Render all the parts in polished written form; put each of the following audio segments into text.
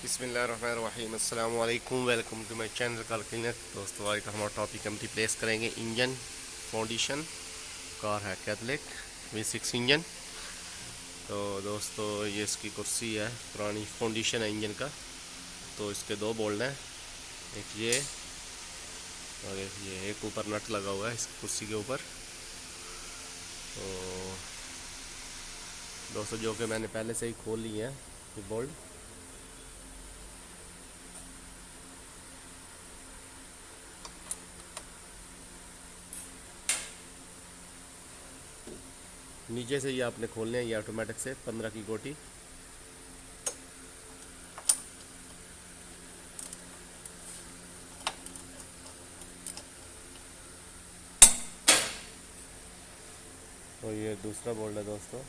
बिस्मिल्लाहिर्रहमानिर्रहीम अस्सलाम वालेकुम। Welcome to my channel car clinic. दोस्तों आज का हमारा टॉपिक हम रिप्लेस करेंगे इंजन फाउंडेशन। कार है कैथलिक V6 इंजन। तो दोस्तों ये इसकी कुर्सी है, पुरानी फाउंडेशन है इंजन का। तो इसके दो बोल्ट हैं, एक ये और एक ये। एक ऊपर नट लगा हुआ है इस कुर्सी के ऊपर। तो दोस्तों जो कि मैंने पहले से ही खोल लिए हैं ये बोल्ट। नीचे से ये आपने खोलने हैं, ये ऑटोमेटिक से 15 की गोटी। और ये दूसरा बोल्ट है दोस्तों।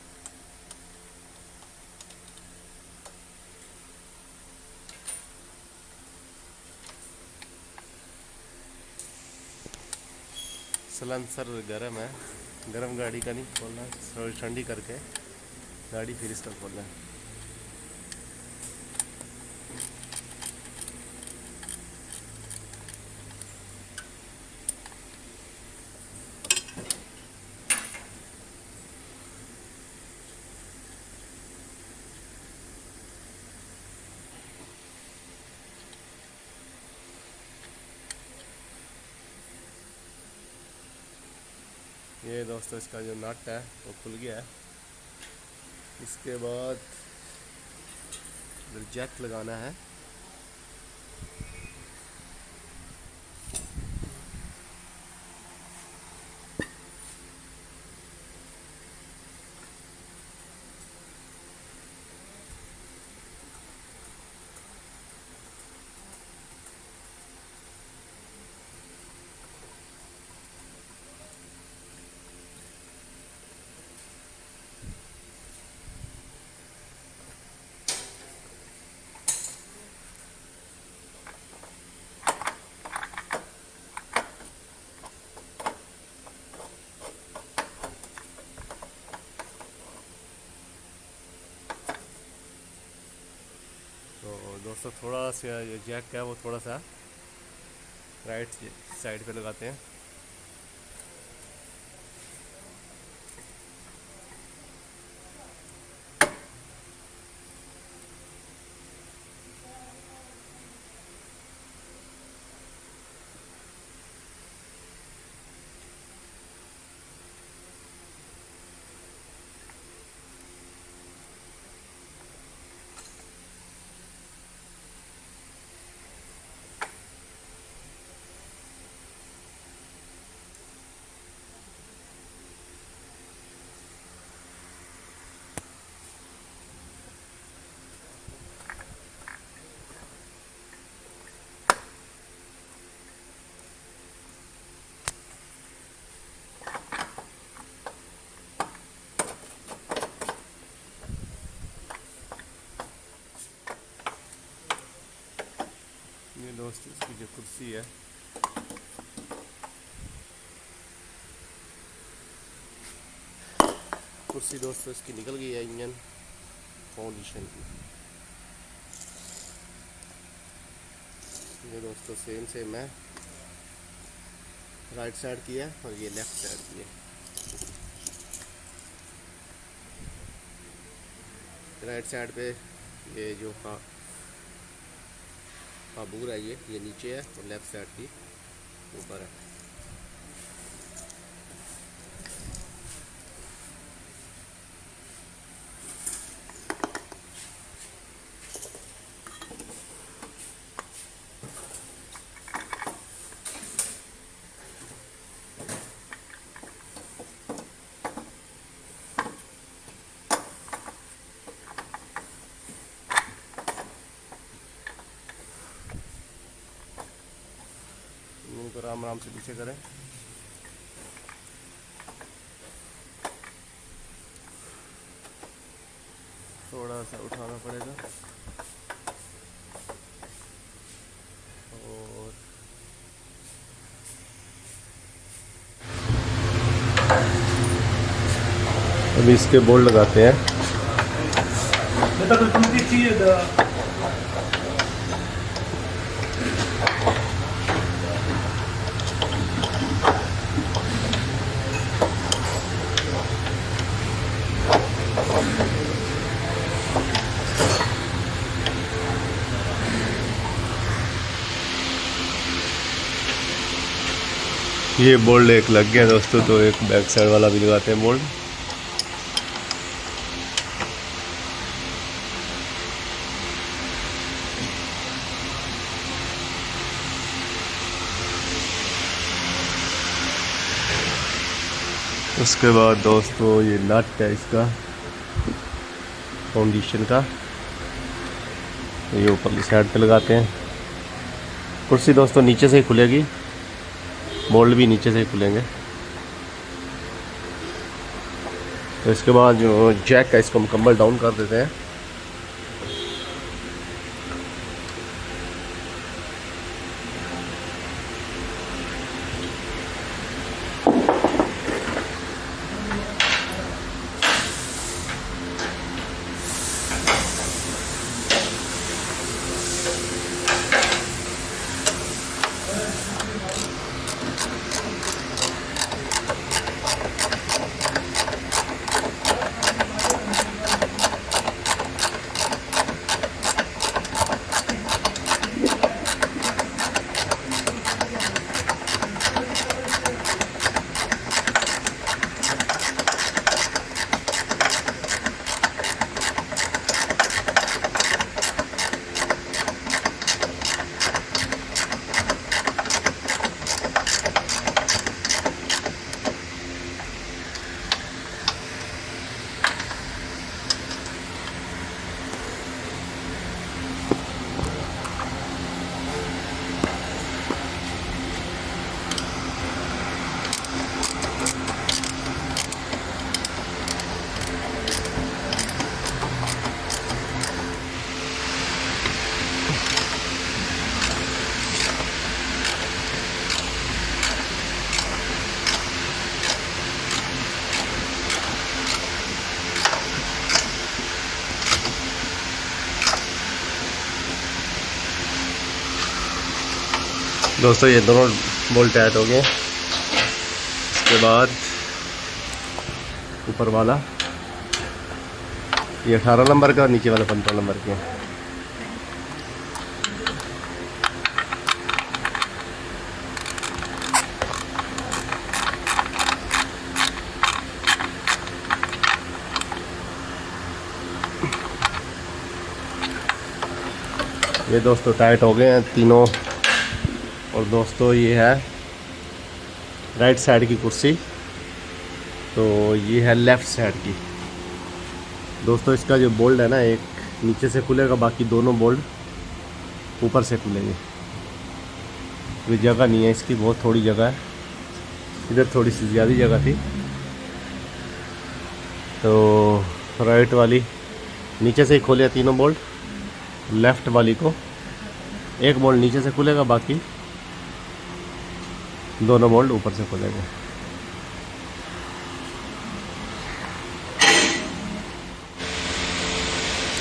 सलेंसर गर्म है, गर्म गाड़ी का नहीं खोलना है, थोड़ी ठंडी करके गाड़ी फिर इसका खोलना है। ये दोस्तों इसका जो नट है वो खुल गया है। इसके बाद जैक लगाना है। तो दोस्तों थोड़ा सा ये जैक है वो थोड़ा सा राइट साइड पे लगाते हैं। ये दोस्त इसकी जो कुर्सी है कुर्सी दोस्तों इसकी निकल गई है इंजन फाउंडेशन की। ये दोस्तों सेम है, राइट साइड की है और ये लेफ्ट साइड की है। राइट साइड पे ये जो काबूर है ये नीचे है और लेफ्ट साइड की ऊपर है। इनको आराम आराम से पीछे करें। थोड़ा सा उठाना पड़ेगा और अभी इसके बोल्ट लगाते हैं। ये बोल्ट एक लग गया दोस्तों, तो एक बैक साइड वाला भी लगाते हैं बोल्ट। उसके बाद दोस्तों ये नट है इसका फाउंडेशन का, ये ऊपर की साइड पे लगाते हैं। कुर्सी दोस्तों नीचे से ही खुलेगी, बोल्ट भी नीचे से ही खुलेंगे। तो इसके बाद जो जैक है इसको मुकम्मल डाउन कर देते हैं। दोस्तों ये दोनों बोल्ट टाइट हो गए। इसके बाद ऊपर वाला ये 18 नंबर का, नीचे वाला 15 नंबर के। ये दोस्तों टाइट हो गए हैं तीनों। और दोस्तों ये है राइट साइड की कुर्सी, तो ये है लेफ़्ट साइड की। दोस्तों इसका जो बोल्ट है ना, एक नीचे से खुलेगा, बाकी दोनों बोल्ट ऊपर से खुलेंगे। ये जगह नहीं है इसकी, बहुत थोड़ी जगह है, इधर थोड़ी सी ज़्यादा जगह थी। तो राइट वाली नीचे से ही खोले तीनों बोल्ट, लेफ़्ट वाली को एक बोल्ट नीचे से खुलेगा, बाकी दोनों बोल्ट ऊपर से खुलेंगे।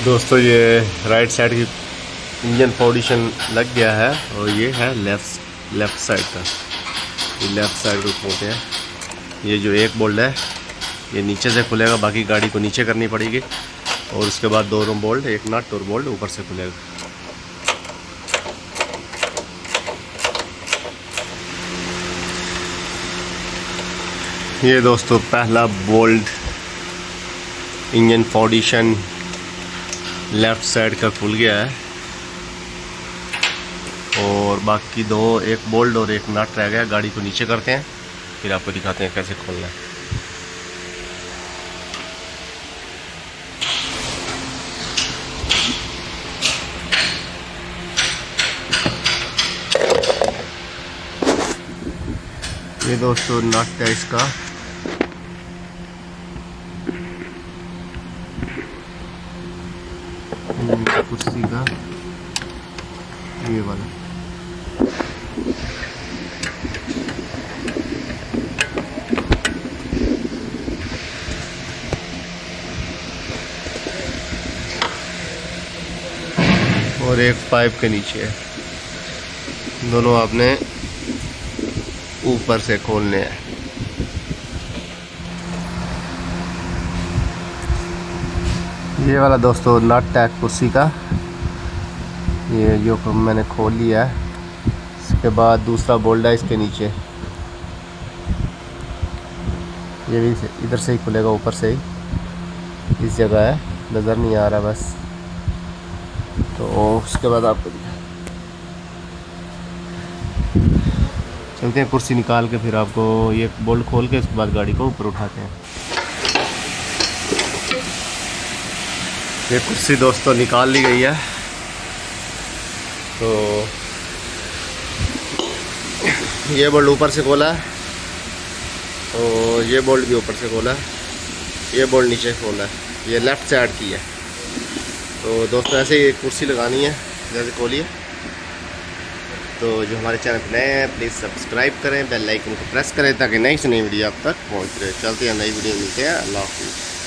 दोस्तों ये राइट साइड की इंजन फाउंडेशन लग गया है, और ये है लेफ़्ट साइड का। ये लेफ़्ट साइड को खोलते हैं। ये जो एक बोल्ट है ये नीचे से खुलेगा, बाकी गाड़ी को नीचे करनी पड़ेगी। और उसके बाद दोनों बोल्ट, एक नट और बोल्ट ऊपर से खुलेगा। ये दोस्तों पहला bolt engine foundation left side का खुल गया है, और बाकी दो, एक बोल्ट और एक नट रह गया। गाड़ी को नीचे करते हैं, फिर आपको दिखाते हैं कैसे खोलना है। ये दोस्तों नट है इसका, कुर्सी का ये वाला। और एक पाइप के नीचे है। दोनों आपने ऊपर से खोलने हैं। ये वाला दोस्तों नट है कुर्सी का, ये जो मैंने खोल लिया है। इसके बाद दूसरा बोल्ट है इसके नीचे, ये भी इधर से ही खुलेगा, ऊपर से ही इस जगह है, नज़र नहीं आ रहा बस। तो उसके बाद आपको चलते हैं, कुर्सी निकाल के फिर आपको ये बोल्ट खोल के उसके बाद गाड़ी को ऊपर उठाते हैं। ये कुर्सी दोस्तों निकाल ली गई है। तो ये बोल्ट ऊपर से खोला है, तो ये बोल्ट भी ऊपर से खोला है, ये बोल्ट नीचे खोला है, ये लेफ़्ट साइड की है। तो दोस्तों ऐसे ही कुर्सी लगानी है, जैसे खोलिए। तो जो हमारे चैनल पर नए हैं प्लीज़ सब्सक्राइब करें, बेल आइकन को प्रेस करें ताकि नई से नई वीडियो आप तक पहुंच रहे। चलते हैं, नई वीडियो मिलते हैं। अल्लाह हाफ़िज़।